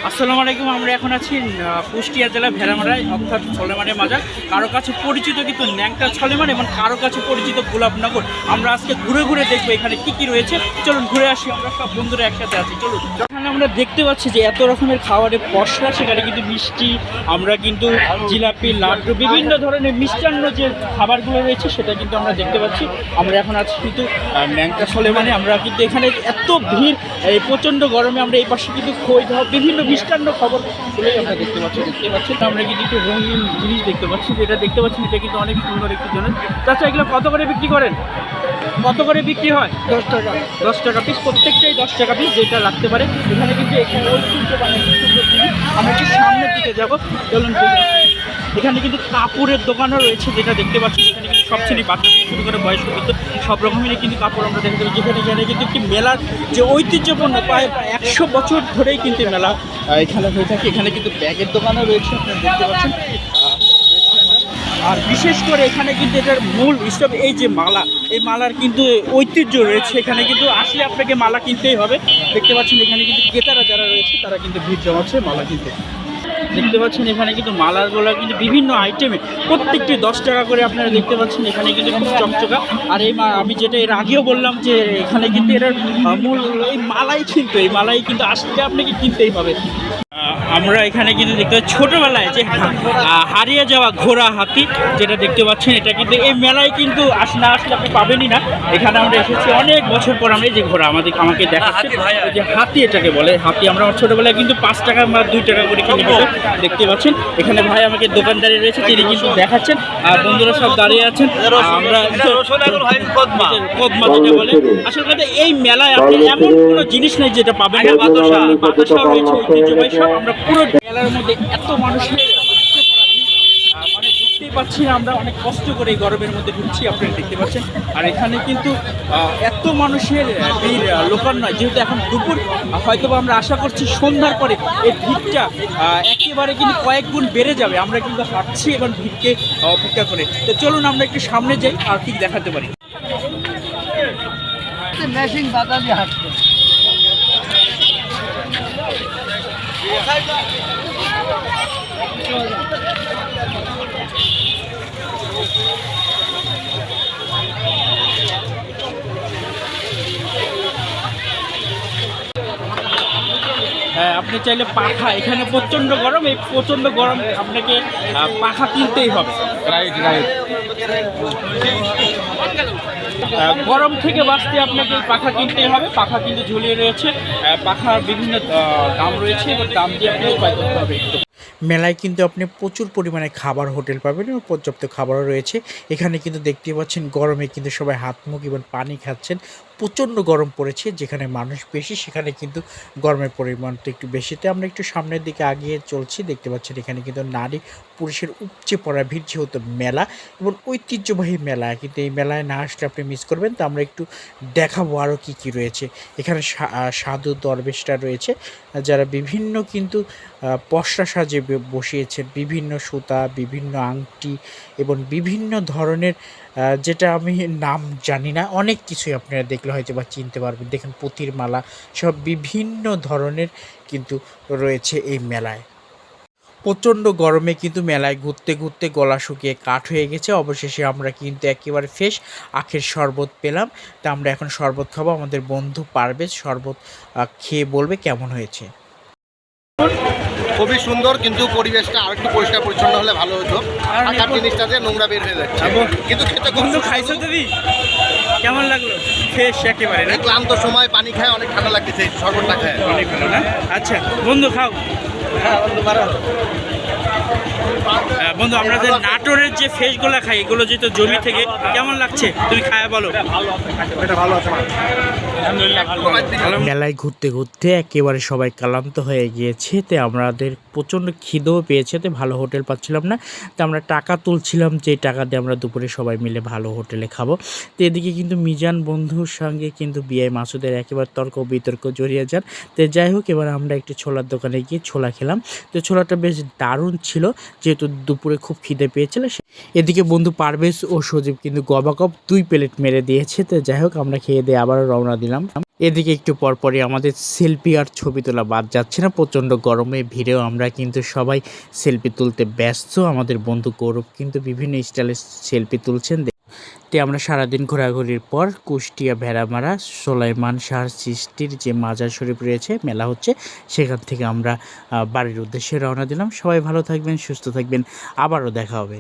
আসসালামু আলাইকুম। আমরা এখন আছি কুষ্টিয়া জেলা ভেড়ামারায়, অর্থাৎ ছলেমানের মাজার। কারো কাছে পরিচিত কিন্তু ন্যাংটা ছলেমান এবং কারো কাছে পরিচিত গোলাপনগর। আমরা আজকে ঘুরে ঘুরে দেখবো এখানে কি কি রয়েছে। চলুন ঘুরে আসি, আমরা সব বন্ধুরা একসাথে আছি। চলুন। এখানে আমরা দেখতে পাচ্ছি যে এত রকমের খাবারের পসরা, সেখানে কিন্তু মিষ্টি, আমরা কিন্তু জিলাপি, লাড্ডু, বিভিন্ন ধরনের মিষ্টান্ন যে খাবারগুলো রয়েছে সেটা কিন্তু আমরা দেখতে পাচ্ছি। আমরা এখন আছি কিন্তু ন্যাংটা ছলেমানে। আমরা কিন্তু এখানে এত ভিড়, এই প্রচণ্ড গরমে আমরা এই পাশে কিন্তু খই ধাওয়া বিভিন্ন মিষ্টান্ন খবরগুলোই আমরা দেখতে পাচ্ছি। আমরা কিন্তু একটু রঙিন জিনিস দেখতে পাচ্ছি, যেটা দেখতে পাচ্ছি এটা কিন্তু অনেক সুন্দর একটি জিনিস। তাছাড়া এগুলো কত করে বিক্রি করেন? কত করে বিক্রি হয়? 10 টাকা। 10 টাকা পিস, প্রত্যেকটাই 10 টাকা পিস, যেটা লাগতে পারে। এখানে কিন্তু এখানে ঐতিহ্যবাহী সুন্দর জিনিস। আমরা একটু সামনের দিকে যাবো, চলুন। এখানে কিন্তু কাপড়ের দোকানও রয়েছে, যেটা দেখতে পাচ্ছি। এখানে কিন্তু সব শ্রেণী, বাচ্চা থেকে শুরু করে বয়স্ক কিন্তু সব রকমেরই কিন্তু কাপড় আমরা দেখতে পাচ্ছি। এখানে কিন্তু একটি মেলার যে ঐতিহ্যপূর্ণ প্রায় 100 বছর ধরেই কিন্তু মেলা এখানে হয়ে থাকে। এখানে কিন্তু ব্যাগের দোকানও রয়েছে, আপনারা দেখতে পাচ্ছেন। আর বিশেষ করে এখানে কিন্তু এটার মূল হিসাবে এই যে মালা, এই মালার কিন্তু ঐতিহ্য রয়েছে। এখানে কিন্তু আসলে আপনাকে মালা কিনতেই হবে। দেখতে পাচ্ছেন এখানে কিন্তু ক্রেতারা যারা রয়েছে তারা কিন্তু ভিড় জমাচ্ছে মালা কিনতে। দেখতে পাচ্ছেন এখানে কিন্তু মালাগুলো কিন্তু বিভিন্ন আইটেমে প্রত্যেকটি 10 টাকা করে। আপনারা দেখতে পাচ্ছেন এখানে কিন্তু খুব চকচকা। আর এই আমি যেটা এর আগেও বললাম যে এখানে কিন্তু এটার মূল এই মালাই কিন্তু, এই মালাই কিন্তু আসলে আপনাকে কিনতেই হবে। আমরা এখানে কিন্তু দেখতে পাচ্ছি ছোটোবেলায় যে হারিয়ে যাওয়া ঘোড়া হাতি, যেটা দেখতে পাচ্ছেন, এটা কিন্তু এই মেলায় কিন্তু না আসলে আপনি পাবেনই না। এখানে আমরা এসেছি অনেক বছর পর। আমরা এই যে ঘোড়া আমাকে দেখাচ্ছে, যে হাতি এটাকে বলে। হাতি আমরা ছোটোবেলায় কিন্তু 5 টাকা বা 2 টাকা করে কিনে পেতাম। দেখতে পাচ্ছেন এখানে ভাই আমাকে দোকানদারি রয়েছে, তিনি কিন্তু দেখাচ্ছেন। আর বন্ধুরা সব দাঁড়িয়ে আছেন। আমরা কদমা যেটা বলে। আসলে এই মেলায় আপনি এমন কোনো জিনিস নেই যেটা পাবেন না। বাতাসা রয়েছে ঐতিহ্যবাহী সব। আমরা পুরো মেলার মধ্যে এত মানুষের মানে ঢুকতেই পাচ্ছি না। আমরা অনেক কষ্ট করে এই গরমের মধ্যে ঢুকছি, আপনারা দেখতে পাচ্ছেন। আর এখানে কিন্তু এত মানুষের ভিড় লোকাল নয়, যেহেতু এখন দুপুর, হয়তো আমরা আশা করছি সন্ধ্যার পরে এই ভিড়টা একেবারে কিন্তু কয়েক গুণ বেড়ে যাবে। আমরা কিন্তু হাঁটছি এবং ভিড়কে অপেক্ষা করে। তো চলুন আমরা একটু সামনে যাই, আর কি দেখাতে পারি। মেশিন বাধা দিয়ে হাঁটছে। হ্যাঁ, আপনি চাইলে পাখা, এখানে প্রচণ্ড গরম, এই প্রচণ্ড গরম আপনাকে পাখা কিনতেই হবে। গরম থেকে বাঁচতে আপনাকে পাখা কিনতেই হবে। পাখা কিন্তু ঝুলিয়ে রয়েছে, পাখার বিভিন্ন দাম রয়েছে এবং দাম দিয়ে আপনি উপায় করতে হবে। মেলায় কিন্তু আপনি প্রচুর পরিমাণে খাবার হোটেল পাবেন এবং পর্যাপ্ত খাবারও রয়েছে। এখানে কিন্তু দেখতে পাচ্ছেন গরমে কিন্তু সবাই হাত মুখ এবং পানি খাচ্ছেন। প্রচণ্ড গরম পড়েছে, যেখানে মানুষ বেশি সেখানে কিন্তু গরমের পরিমাণটা একটু বেশিতে। আমরা একটু সামনের দিকে আগিয়ে চলছি। দেখতে পাচ্ছেন এখানে কিন্তু নারী পুরুষের উপচে পড়া ভিড়, যেহেতু মেলা এবং ঐতিহ্যবাহী মেলা, কিন্তু এই মেলায় না আসলে আপনি মিস করবেন। তো আমরা একটু দেখাবো আরও কী কী রয়েছে। এখানে সাধু দরবেশরা রয়েছে, যারা বিভিন্ন কিন্তু পসরা সাজে বসিয়েছেন, বিভিন্ন সুতা, বিভিন্ন আংটি এবং বিভিন্ন ধরনের, যেটা আমি নাম জানি না, অনেক কিছুই আপনারা দেখলে হয়তো বা চিনতে পারবেন। দেখেন পুঁতির মালা সব বিভিন্ন ধরনের কিন্তু রয়েছে এই মেলায়। প্রচণ্ড গরমে কিন্তু মেলায় ঘুরতে ঘুরতে গলা শুকিয়ে কাঠ হয়ে গেছে। অবশেষে আমরা কিন্তু একেবারে ফ্রেশ আখের শরবত পেলাম। তা আমরা এখন শরবত খাবো। আমাদের বন্ধু পারভেজ শরবত খেয়ে বলবে কেমন হয়েছে। খুবই সুন্দর, কিন্তু পরিবেশটা আর একটু পরিষ্কার পরিচ্ছন্ন হলে ভালো হতো। আর জিনিসটা দিয়ে নোংরা বের হয়ে যাচ্ছে, কিন্তু খেতে বন্ধু খাইছো তুমি? কেমন লাগলো? ফ্রেশ একেবারে না? ক্লান্ত সময় পানি খায়, অনেক ঠান্ডা লাগতেছে, শরবতটা খায় অনেক ভালো না? আচ্ছা বন্ধু খাও। হ্যাঁ বন্ধু, বন্ধু আমরা যে নাটোরের যে ফেসগুলো খাই, এগুলো যেহেতু জমি থেকে, কেমন লাগছে তুমি খায়া বলো। মেলায় ঘুরতে ঘুরতে একেবারে সবাই ক্লান্ত হয়ে গিয়েছে। তো আমাদের প্রচণ্ড খিদেও পেয়েছে, তো ভালো হোটেল পাচ্ছিলাম না। তো আমরা টাকা তুলছিলাম, যে টাকা দিয়ে আমরা দুপুরে সবাই মিলে ভালো হোটেলে খাবো। তো এদিকে কিন্তু মিজান বন্ধুর সঙ্গে কিন্তু বিআই মাসুদের একেবারে তর্ক বিতর্ক জড়িয়ে যান। তো যাই হোক, এবার আমরা একটু ছোলার দোকানে গিয়ে ছোলা খেলাম। তো ছোলাটা বেশ দারুণ ছিল, যেহেতু দুপুরে খুব খিদে পেয়েছিল। এদিকে বন্ধু পারভেজ ও সজীব কিন্তু গবাগব 2 প্লেট মেরে দিয়েছে। তো যাই হোক, আমরা খেয়ে দিয়ে আবারও রওনা দিলাম। এদিকে একটু পরপরই আমাদের সেলফি আর ছবি তোলা বাদ যাচ্ছে না। প্রচণ্ড গরমে ভিড়েও আমরা কিন্তু সবাই সেলফি তুলতে ব্যস্ত। আমাদের বন্ধু গৌরব কিন্তু বিভিন্ন স্টাইলের সেলফি তুলছেন। আমরা সারাদিন ঘোরাঘুরির পর কুষ্টিয়া ভেড়ামারা সোলাইমান শাহ চিশতির যে মাজার শরীফ রয়েছে, মেলা হচ্ছে, সেখান থেকে আমরা বাড়ির উদ্দেশ্যে রওনা দিলাম। সবাই ভালো থাকবেন, সুস্থ থাকবেন, আবারও দেখা হবে।